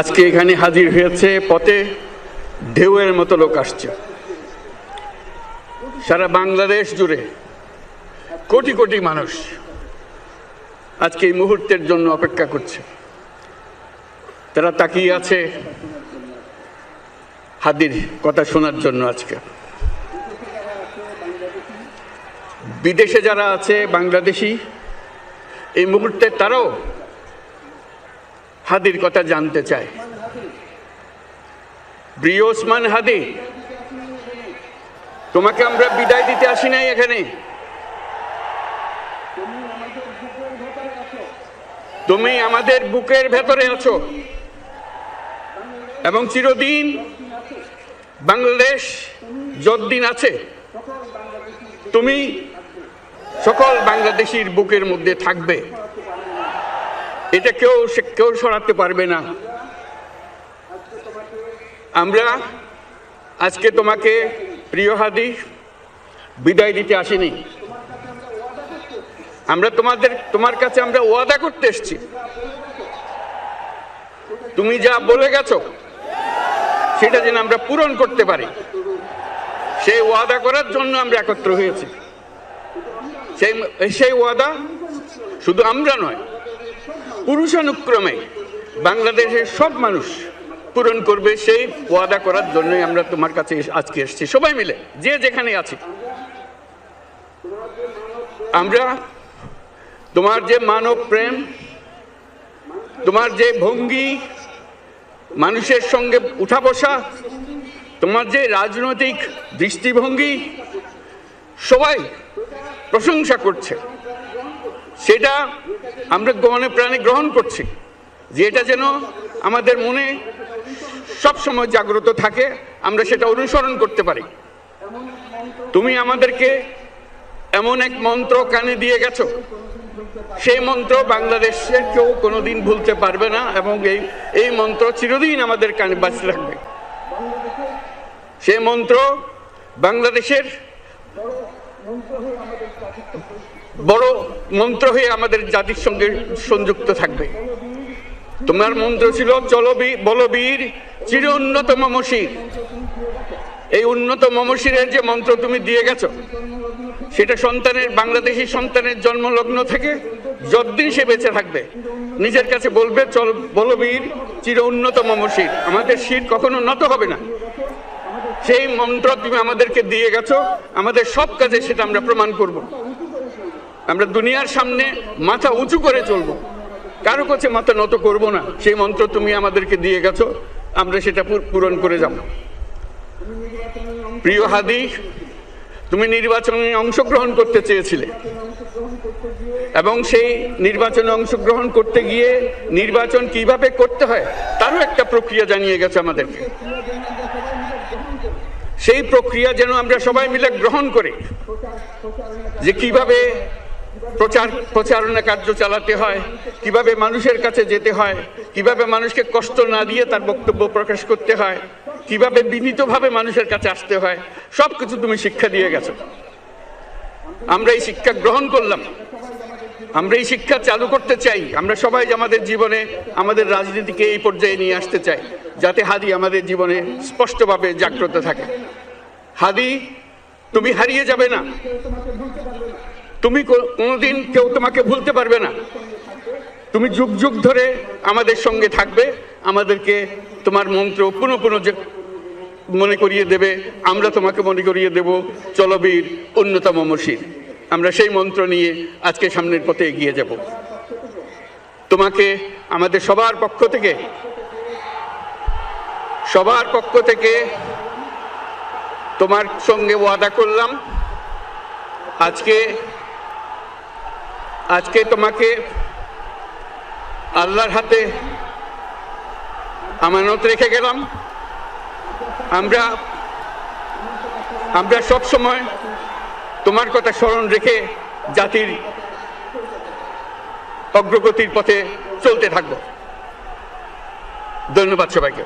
আজকে এখানে হাজির হয়েছে, পথে ঢেউয়ের মতো লোক আসছে। সারা বাংলাদেশ জুড়ে কোটি কোটি মানুষ আজকে এই মুহূর্তের জন্য অপেক্ষা করছে। তারা তাকিয়ে আছে হাদির কথা শোনার জন্য। আজকে বিদেশে যারা আছে বাংলাদেশি, এই মুহূর্তে তারাও হাদির কথা জানতে চায়। প্রিয় ওসমান হাদি, তোমাকে আমরা বিদায় দিতে আসি নাই এখানে। তুমি আমাদের বুকের ভেতরে আছো এবং চিরদিন বাংলাদেশ যতদিন আছে তুমি সকল বাংলাদেশির বুকের মধ্যে থাকবে। এটা কেউ সরাতে পারবে না। আমরা আজকে তোমাকে প্রিয় হাদি বিদায় দিতে আসিনি। আমরা তোমার কাছে আমরা ওয়াদা করতে এসেছি। তুমি যা বলে গেছো সেটা যেন আমরা পূরণ করতে পারি, সেই ওয়াদা করার জন্য আমরা একত্র হয়েছি। সেই ওয়াদা শুধু আমরা নয়, পুরুষানুক্রমে বাংলাদেশের সব মানুষ পূরণ করবে। সেই ওয়াদা করার জন্যই আমরা তোমার কাছে আজকে এসেছি, সবাই মিলে যে যেখানে আছি। আমরা তোমার যে মানব প্রেম, তোমার যে ভঙ্গি, মানুষের সঙ্গে উঠা বসা, তোমার যে রাজনৈতিক দৃষ্টিভঙ্গি, সবাই প্রশংসা করছে। সেটা আমরা মনে প্রাণে গ্রহণ করছি, যে এটা যেন আমাদের মনে সব সময় জাগ্রত থাকে, আমরা সেটা অনুসরণ করতে পারি। তুমি আমাদেরকে এমন এক মন্ত্র কানে দিয়ে গেছো, সেই মন্ত্র বাংলাদেশের কেউ কোনোদিন ভুলতে পারবে না এবং এই মন্ত্র চিরদিন আমাদের কানে বাঁচতে থাকবে। সেই মন্ত্র বাংলাদেশের বড় মন্ত্র হয়ে আমাদের জাতির সঙ্গে সংযুক্ত থাকবে। তোমার মন্ত্র ছিল চলো বলবীর চির উন্নত মমশির। এই উন্নত মমশিরের যে মন্ত্র তুমি দিয়ে গেছো, সেটা বাংলাদেশি সন্তানের জন্মলগ্ন থেকে যতদিন সে বেঁচে থাকবে নিজের কাছে বলবে চল বলবীর চির উন্নত মমশির, আমাদের শির কখনো নত হবে না। সেই মন্ত্র তুমি আমাদেরকে দিয়ে গেছো, আমাদের সব কাজে সেটা আমরা প্রমাণ করব। আমরা দুনিয়ার সামনে মাথা উঁচু করে চলবো, কারো কাছে মাথা নত করব না। সেই মন্ত্র তুমি আমাদেরকে দিয়ে গেছো, আমরা সেটা পূরণ করে যাব। প্রিয় হাদি, তুমি নির্বাচনে অংশগ্রহণ করতে চেয়েছিলে এবং সেই নির্বাচনে অংশগ্রহণ করতে গিয়ে নির্বাচন কিভাবে করতে হয় তারও একটা প্রক্রিয়া জানিয়ে গেছে আমাদেরকে। সেই প্রক্রিয়া যেন আমরা সবাই মিলে গ্রহণ করি, যে কিভাবে প্রচারণা কার্য চালাতে হয়, কিভাবে মানুষের কাছে যেতে হয়, কিভাবে মানুষকে কষ্ট না দিয়ে তার বক্তব্য প্রকাশ করতে হয়, কিভাবে বিনীতভাবে মানুষের কাছে আসতে হয়, সবকিছু তুমি শিক্ষা দিয়ে গেছো। আমরা এই শিক্ষা গ্রহণ করলাম, আমরা এই শিক্ষা চালু করতে চাই। আমরা সবাই আমাদের জীবনে আমাদের রাজনীতিকে এই পর্যায়ে নিয়ে আসতে চাই, যাতে হাদি আমাদের জীবনে স্পষ্টভাবে জাগ্রত থাকে। হাদি, তুমি হারিয়ে যাবে না, তুমি কোনোদিন কেউ তোমাকে ভুলতে পারবে না। তুমি যুগ যুগ ধরে আমাদের সঙ্গে থাকবে, আমাদেরকে তোমার মন্ত্র পুনঃ পুনঃ মনে করিয়ে দেবে, আমরা তোমাকে মনে করিয়ে দেব চলো বীর উন্নত মমশির। আমরা সেই মন্ত্র নিয়ে আজকে সামনের পথে এগিয়ে যাব। তোমাকে আমাদের সবার পক্ষ থেকে তোমার সঙ্গে ওয়াদা করলাম, আজকে তোমাকে আল্লাহর হাতে আমানত রেখে গেলাম। আমরা সব সময় তোমার কথা স্মরণ রেখে জাতির অগ্রগতির পথে চলতে থাকব। ধন্যবাদ সবাইকে।